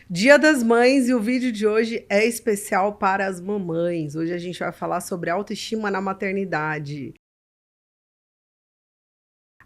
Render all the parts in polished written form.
Dia das Mães e o vídeo de hoje é especial para as mamães. Hoje a gente vai falar sobre autoestima na maternidade.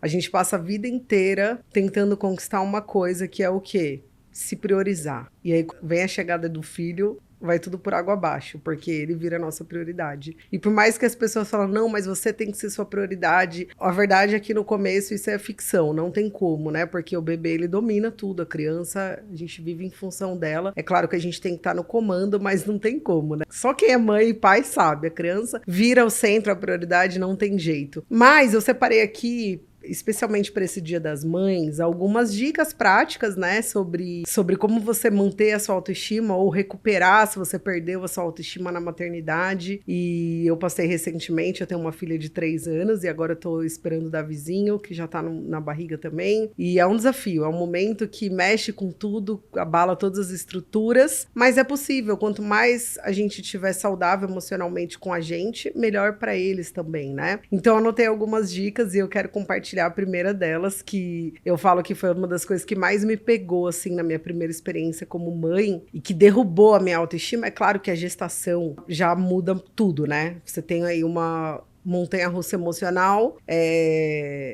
A gente passa a vida inteira tentando conquistar uma coisa que é o quê? Se priorizar. E aí vem a chegada do filho, vai tudo por água abaixo, porque ele vira a nossa prioridade. E por mais que as pessoas falam, não, mas você tem que ser sua prioridade, a verdade é que no começo isso é ficção, não tem como, né? Porque o bebê, ele domina tudo, a criança, a gente vive em função dela. É claro que a gente tem que estar no comando, mas não tem como, né? Só quem é mãe e pai sabe, a criança vira o centro, a prioridade, não tem jeito. Mas eu separei aqui especialmente para esse Dia das Mães, algumas dicas práticas, né, sobre como você manter a sua autoestima ou recuperar se você perdeu a sua autoestima na maternidade. E eu passei recentemente, eu tenho uma filha de 3 anos e agora eu tô esperando o Davizinho, que já tá na barriga também. E é um desafio, é um momento que mexe com tudo, abala todas as estruturas, mas é possível. Quanto mais a gente estiver saudável emocionalmente com a gente, melhor para eles também, né? Então eu anotei algumas dicas e eu quero compartilhar a primeira delas, que eu falo que foi uma das coisas que mais me pegou, assim, na minha primeira experiência como mãe e que derrubou a minha autoestima. É claro que a gestação já muda tudo, né? Você tem aí uma montanha-russa emocional,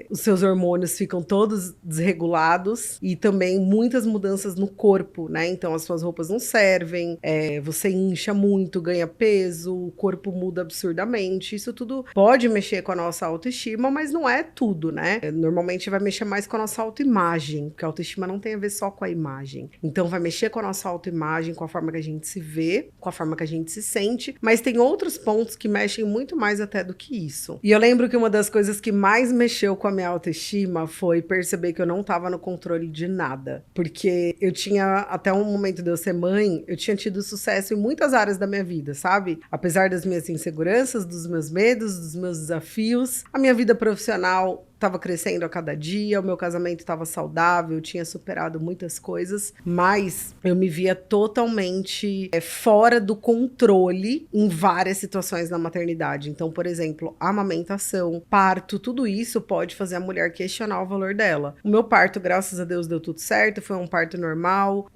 os seus hormônios ficam todos desregulados e também muitas mudanças no corpo, né? Então as suas roupas não servem, você incha muito, ganha peso, o corpo muda absurdamente. Isso tudo pode mexer com a nossa autoestima, mas não é tudo, né? Normalmente vai mexer mais com a nossa autoimagem, porque a autoestima não tem a ver só com a imagem. Então vai mexer com a nossa autoimagem, com a forma que a gente se vê, com a forma que a gente se sente, mas tem outros pontos que mexem muito mais até do que isso. E eu lembro que uma das coisas que mais mexeu com a minha autoestima foi perceber que eu não estava no controle de nada. Porque eu tinha, até um momento de eu ser mãe, eu tinha tido sucesso em muitas áreas da minha vida, sabe? Apesar das minhas inseguranças, dos meus medos, dos meus desafios, a minha vida profissional estava crescendo a cada dia, o meu casamento estava saudável, eu tinha superado muitas coisas, mas eu me via totalmente fora do controle em várias situações na maternidade. Então, por exemplo, amamentação, parto, tudo isso pode fazer a mulher questionar o valor dela. O meu parto, graças a Deus, deu tudo certo, foi um parto normal,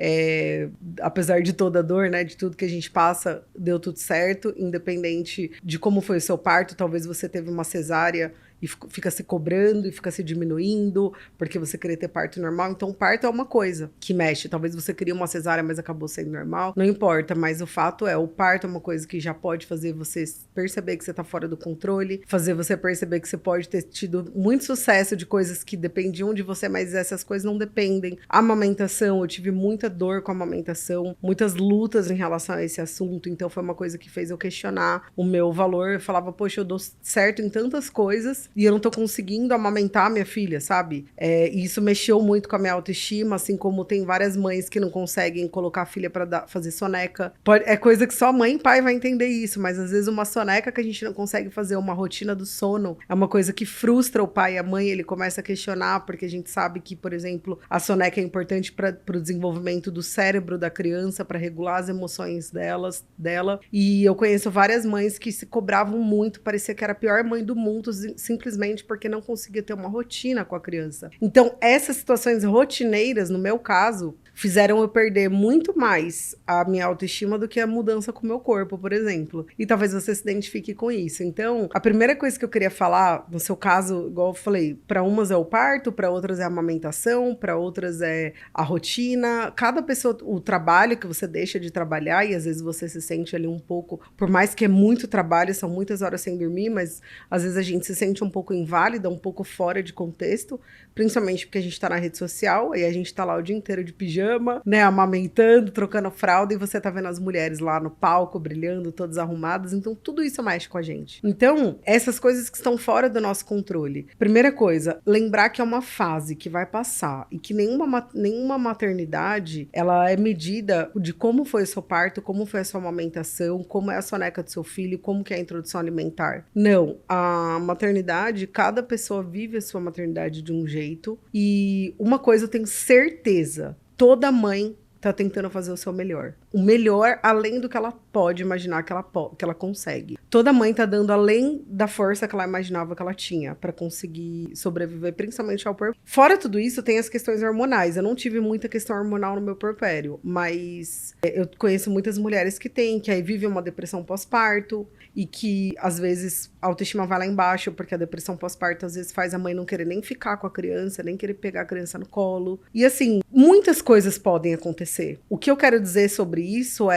apesar de toda a dor, né, de tudo que a gente passa, deu tudo certo, independente de como foi o seu parto. Talvez você teve uma cesárea e fica se cobrando e fica se diminuindo porque você queria ter parto normal. Então, parto é uma coisa que mexe. Talvez você queria uma cesárea, mas acabou sendo normal. Não importa, mas o fato é, o parto é uma coisa que já pode fazer você perceber que você tá fora do controle, fazer você perceber que você pode ter tido muito sucesso de coisas que dependiam de você, mas essas coisas não dependem. A amamentação, eu tive muita dor com a amamentação, muitas lutas em relação a esse assunto, então foi uma coisa que fez eu questionar o meu valor. Eu falava, poxa, eu dou certo em tantas coisas e eu não tô conseguindo amamentar minha filha, sabe? E isso mexeu muito com a minha autoestima, assim como tem várias mães que não conseguem colocar a filha pra fazer soneca. É coisa que só mãe e pai vai entender isso, mas às vezes uma soneca que a gente não consegue fazer, uma rotina do sono, é uma coisa que frustra o pai e a mãe. Ele começa a questionar, porque a gente sabe que, por exemplo, a soneca é importante para o desenvolvimento do cérebro da criança, para regular as emoções dela. E eu conheço várias mães que se cobravam muito, parecia que era a pior mãe do mundo, simplesmente porque não conseguia ter uma rotina com a criança. Então, essas situações rotineiras, no meu caso, fizeram eu perder muito mais a minha autoestima do que a mudança com o meu corpo, por exemplo. E talvez você se identifique com isso. Então, a primeira coisa que eu queria falar, no seu caso, igual eu falei, para umas é o parto, para outras é a amamentação, para outras é a rotina. Cada pessoa, o trabalho que você deixa de trabalhar, e às vezes você se sente ali um pouco, por mais que é muito trabalho, são muitas horas sem dormir, mas às vezes a gente se sente um pouco inválida, um pouco fora de contexto, principalmente porque a gente tá na rede social e a gente tá lá o dia inteiro de pijama, né, amamentando, trocando fralda, e você tá vendo as mulheres lá no palco brilhando, todas arrumadas. Então tudo isso mexe com a gente. Então, essas coisas que estão fora do nosso controle. Primeira coisa, lembrar que é uma fase que vai passar e que nenhuma maternidade, ela é medida de como foi o seu parto, como foi a sua amamentação, como é a soneca do seu filho, como que é a introdução alimentar. Não, a maternidade, cada pessoa vive a sua maternidade de um jeito, e uma coisa eu tenho certeza, toda mãe tá tentando fazer o seu melhor. O melhor além do que ela pode imaginar que ela consegue. Toda mãe tá dando além da força que ela imaginava que ela tinha pra conseguir sobreviver, principalmente ao puerpério. Fora tudo isso, tem as questões hormonais. Eu não tive muita questão hormonal no meu puerpério, mas eu conheço muitas mulheres que têm, que aí vivem uma depressão pós-parto e que, às vezes, a autoestima vai lá embaixo, porque a depressão pós-parto, às vezes, faz a mãe não querer nem ficar com a criança, nem querer pegar a criança no colo. E, assim, muitas coisas podem acontecer. O que eu quero dizer sobre isso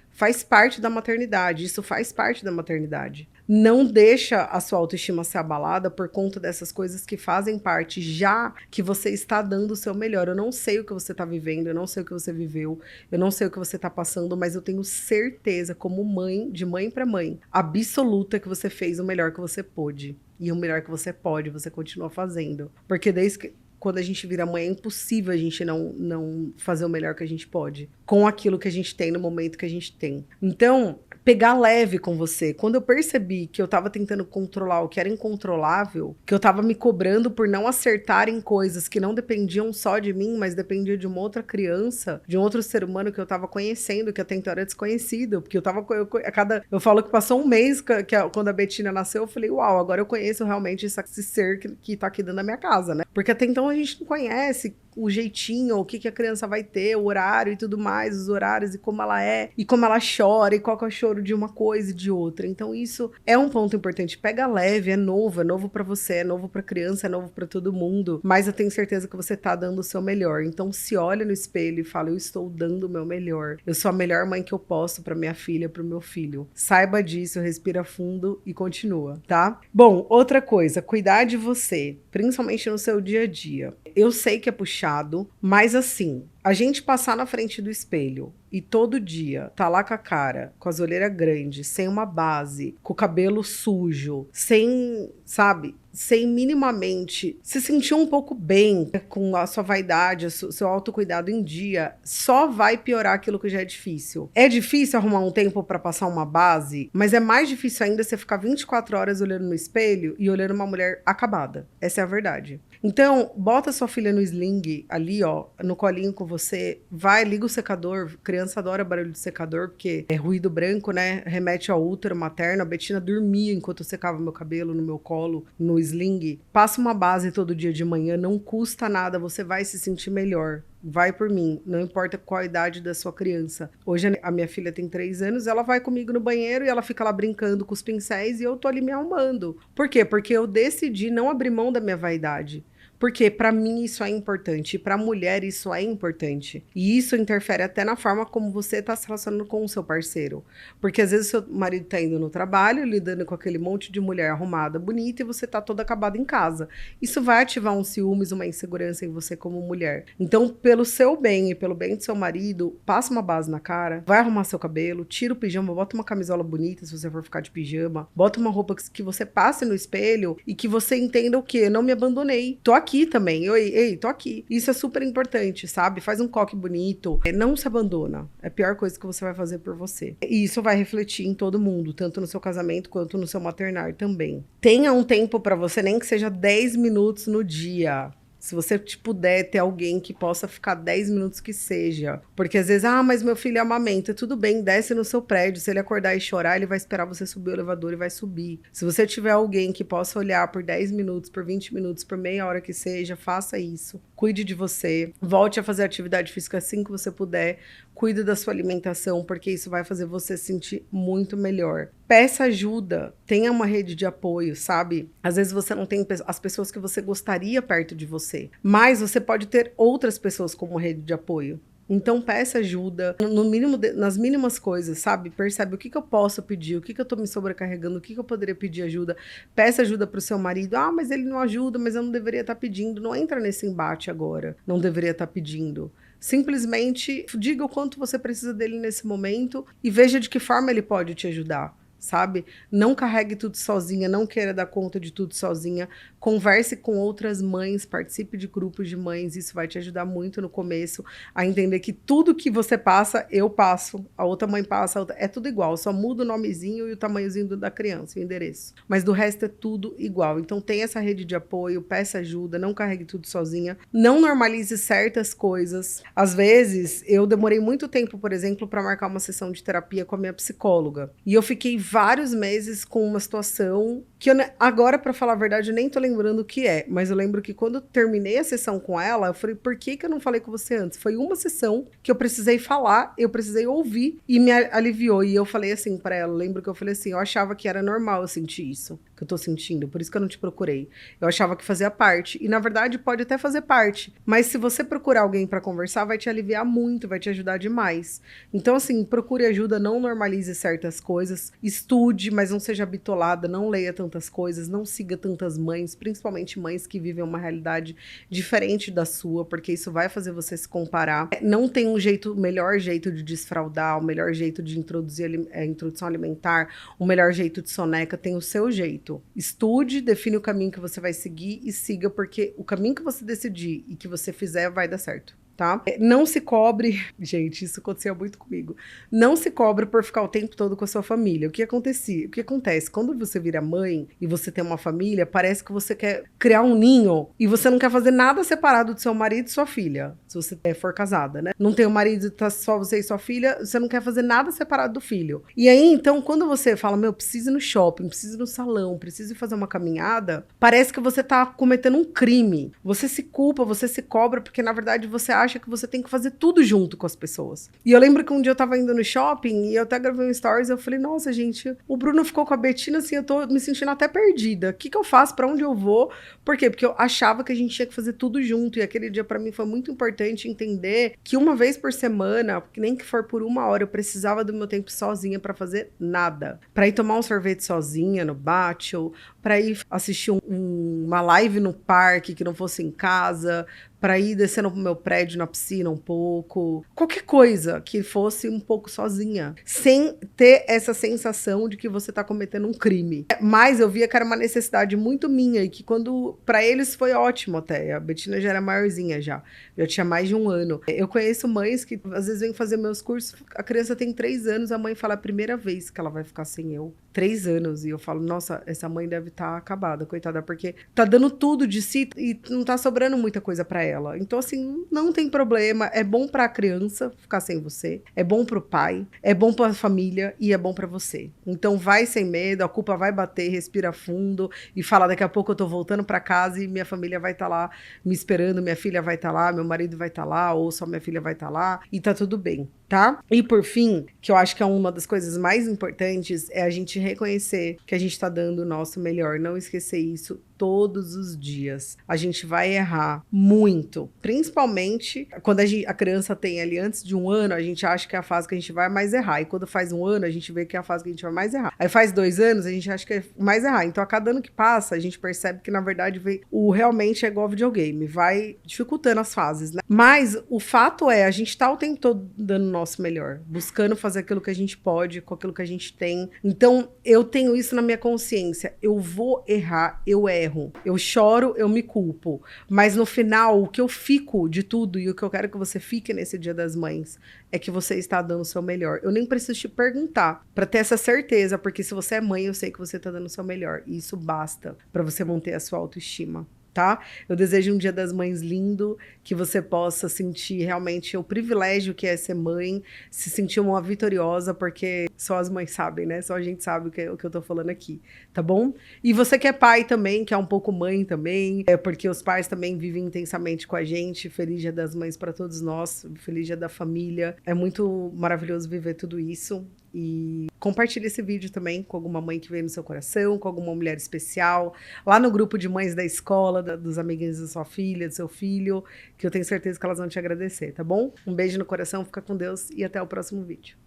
faz parte da maternidade, isso faz parte da maternidade. Não deixa a sua autoestima ser abalada por conta dessas coisas que fazem parte, já que você está dando o seu melhor. Eu não sei o que você está vivendo, eu não sei o que você viveu, eu não sei o que você está passando, mas eu tenho certeza, como mãe, de mãe para mãe, absoluta, que você fez o melhor que você pôde. E o melhor que você pode, você continua fazendo. Porque quando a gente vira mãe, é impossível a gente não fazer o melhor que a gente pode com aquilo que a gente tem no momento que a gente tem. Então, pegar leve com você. Quando eu percebi que eu tava tentando controlar o que era incontrolável, que eu tava me cobrando por não acertar em coisas que não dependiam só de mim, mas dependiam de uma outra criança, de um outro ser humano que eu tava conhecendo, que até então era desconhecido, porque eu falo que passou um mês quando a Betina nasceu, eu falei, uau, agora eu conheço realmente esse ser que tá aqui dentro da minha casa, né? Porque até então a gente não conhece o jeitinho, o que a criança vai ter, o horário e tudo mais, os horários e como ela é, e como ela chora, e qual que é o choro de uma coisa e de outra. Então isso é um ponto importante. Pega leve, é novo pra você, é novo pra criança, é novo pra todo mundo, mas eu tenho certeza que você tá dando o seu melhor. Então se olha no espelho e fala, eu estou dando o meu melhor. Eu sou a melhor mãe que eu posso pra minha filha, pro meu filho. Saiba disso, respira fundo e continua, tá? Bom, outra coisa, cuidar de você, principalmente no seu dia a dia. Eu sei que é puxado, mas assim, a gente passar na frente do espelho e todo dia tá lá com a cara, com as olheiras grandes, sem uma base, com o cabelo sujo, sem, sabe, sem minimamente se sentir um pouco bem com a sua vaidade, seu autocuidado em dia, só vai piorar aquilo que já é difícil. É difícil arrumar um tempo pra passar uma base, mas é mais difícil ainda você ficar 24 horas olhando no espelho e olhando uma mulher acabada. Essa é a verdade. Então, bota sua filha no sling ali, ó, no colinho com você, vai, liga o secador, criança adora barulho de secador, porque é ruído branco, né, remete ao útero materno. A Betina dormia enquanto eu secava meu cabelo no meu colo, no sling. Passa uma base todo dia de manhã, não custa nada, você vai se sentir melhor. Vai por mim, não importa qual a idade da sua criança. Hoje a minha filha tem 3 anos, ela vai comigo no banheiro e ela fica lá brincando com os pincéis e eu tô ali me arrumando. Por quê? Porque eu decidi não abrir mão da minha vaidade. Porque para mim isso é importante, e para a mulher isso é importante. E isso interfere até na forma como você está se relacionando com o seu parceiro. Porque às vezes seu marido está indo no trabalho, lidando com aquele monte de mulher arrumada, bonita, e você está toda acabada em casa. Isso vai ativar um ciúmes, uma insegurança em você como mulher. Então, pelo seu bem e pelo bem do seu marido, passa uma base na cara, vai arrumar seu cabelo, tira o pijama, bota uma camisola bonita se você for ficar de pijama, bota uma roupa que você passe no espelho e que você entenda o quê? Não me abandonei. Tô aqui também. Ei, tô aqui. Isso é super importante, sabe? Faz um coque bonito. Não se abandona. É a pior coisa que você vai fazer por você. E isso vai refletir em todo mundo, tanto no seu casamento quanto no seu maternar também. Tenha um tempo pra você, nem que seja 10 minutos no dia. Se você puder ter alguém que possa ficar 10 minutos que seja. Porque às vezes, mas meu filho amamenta. Tudo bem, desce no seu prédio. Se ele acordar e chorar, ele vai esperar você subir o elevador e vai subir. Se você tiver alguém que possa olhar por 10 minutos, por 20 minutos, por meia hora que seja, faça isso. Cuide de você. Volte a fazer atividade física assim que você puder. Cuide da sua alimentação, porque isso vai fazer você se sentir muito melhor. Peça ajuda, tenha uma rede de apoio, sabe? Às vezes você não tem as pessoas que você gostaria perto de você, mas você pode ter outras pessoas como rede de apoio. Então peça ajuda, no mínimo, nas mínimas coisas, sabe? Percebe o que eu posso pedir, o que eu tô me sobrecarregando, o que eu poderia pedir ajuda. Peça ajuda pro seu marido. Mas ele não ajuda, mas eu não deveria estar pedindo. Não entra nesse embate agora, não deveria estar pedindo. Simplesmente diga o quanto você precisa dele nesse momento e veja de que forma ele pode te ajudar. sabe? Não carregue tudo sozinha, não queira dar conta de tudo sozinha. Converse com outras mães, participe de grupos de mães, isso vai te ajudar muito no começo a entender que tudo que você passa, eu passo, a outra mãe passa, é tudo igual, só muda o nomezinho e o tamanhozinho da criança, o endereço. Mas do resto é tudo igual. Então tem essa rede de apoio, peça ajuda, não carregue tudo sozinha, não normalize certas coisas. Às vezes, eu demorei muito tempo, por exemplo, para marcar uma sessão de terapia com a minha psicóloga. E eu fiquei vários meses com uma situação que eu, agora, para falar a verdade, eu nem tô lembrando o que é, mas eu lembro que quando eu terminei a sessão com ela, eu falei, por que eu não falei com você antes? Foi uma sessão que eu precisei falar, eu precisei ouvir e me aliviou. E eu falei assim para ela, lembro que eu falei assim, eu achava que era normal eu sentir isso, que eu tô sentindo, por isso que eu não te procurei. Eu achava que fazia parte, e na verdade pode até fazer parte, mas se você procurar alguém para conversar, vai te aliviar muito, vai te ajudar demais. Então assim, procure ajuda, não normalize certas coisas, estude, mas não seja bitolada, não leia tantas coisas, não siga tantas mães, principalmente mães que vivem uma realidade diferente da sua, porque isso vai fazer você se comparar. Não tem um jeito, melhor jeito de desfraudar, o melhor jeito de introduzir introdução alimentar, o melhor jeito de soneca, tem o seu jeito. Estude, define o caminho que você vai seguir e siga, porque o caminho que você decidir e que você fizer vai dar certo. Tá? Não se cobre, gente, isso acontecia muito comigo. Não se cobre por ficar o tempo todo com a sua família. O que acontece? Quando você vira mãe e você tem uma família, parece que você quer criar um ninho e você não quer fazer nada separado do seu marido e sua filha, se você for casada, né? Não tem o marido, tá só você e sua filha, você não quer fazer nada separado do filho. E aí, então, quando você fala, meu, preciso ir no shopping, preciso ir no salão, preciso ir fazer uma caminhada, parece que você tá cometendo um crime. Você se culpa, você se cobra, porque na verdade você acha que você tem que fazer tudo junto com as pessoas. E eu lembro que um dia eu tava indo no shopping e eu até gravei um stories e eu falei, nossa, gente, o Bruno ficou com a Betina assim, eu tô me sentindo até perdida. O que eu faço? Pra onde eu vou? Por quê? Porque eu achava que a gente tinha que fazer tudo junto. E aquele dia pra mim foi muito importante entender que uma vez por semana, nem que for por 1 hora, eu precisava do meu tempo sozinha pra fazer nada. Pra ir tomar um sorvete sozinha no Battle, pra ir assistir uma live no parque que não fosse em casa, para ir descendo pro meu prédio na piscina um pouco, qualquer coisa que fosse um pouco sozinha, sem ter essa sensação de que você tá cometendo um crime. Mas eu via que era uma necessidade muito minha e que quando, para eles foi ótimo até, a Betina já era maiorzinha já tinha mais de 1 ano. Eu conheço mães que às vezes vêm fazer meus cursos, a criança tem 3 anos, a mãe fala a primeira vez que ela vai ficar sem eu. 3 anos, e eu falo, nossa, essa mãe deve estar acabada, coitada, porque tá dando tudo de si e não tá sobrando muita coisa pra ela. Então, assim, não tem problema, é bom pra criança ficar sem você, é bom pro pai, é bom pra família e é bom pra você. Então, vai sem medo, a culpa vai bater, respira fundo e fala, daqui a pouco eu tô voltando pra casa e minha família vai estar lá me esperando, minha filha vai estar lá, meu marido vai estar lá, ou só minha filha vai estar lá, e tá tudo bem, tá? E por fim, que eu acho que é uma das coisas mais importantes, é a gente reconhecer que a gente tá dando o nosso melhor, não esquecer isso todos os dias. A gente vai errar muito, principalmente quando a criança tem ali antes de 1 ano, a gente acha que é a fase que a gente vai mais errar, e quando faz 1 ano, a gente vê que é a fase que a gente vai mais errar. Aí faz 2 anos, a gente acha que é mais errar. Então, a cada ano que passa, a gente percebe que, na verdade, realmente é igual videogame, vai dificultando as fases, né? Mas o fato é, a gente tá o tempo todo dando o nosso melhor, buscando fazer aquilo que a gente pode, com aquilo que a gente tem. Então, eu tenho isso na minha consciência. Eu vou errar, eu erro. Eu choro, eu me culpo. Mas no final, o que eu fico de tudo e o que eu quero que você fique nesse Dia das Mães é que você está dando o seu melhor. Eu nem preciso te perguntar para ter essa certeza, porque se você é mãe, eu sei que você está dando o seu melhor. E isso basta para você manter a sua autoestima. Tá? Eu desejo um Dia das Mães lindo, que você possa sentir realmente o privilégio que é ser mãe, se sentir uma vitoriosa, porque só as mães sabem, né? Só a gente sabe o que eu tô falando aqui, tá bom? E você que é pai também, que é um pouco mãe também, porque os pais também vivem intensamente com a gente. Feliz Dia das Mães para todos nós, feliz Dia da Família. É muito maravilhoso viver tudo isso. E compartilhe esse vídeo também com alguma mãe que veio no seu coração, com alguma mulher especial, lá no grupo de mães da escola, dos amiguinhos da sua filha, do seu filho, que eu tenho certeza que elas vão te agradecer, tá bom? Um beijo no coração, fica com Deus e até o próximo vídeo.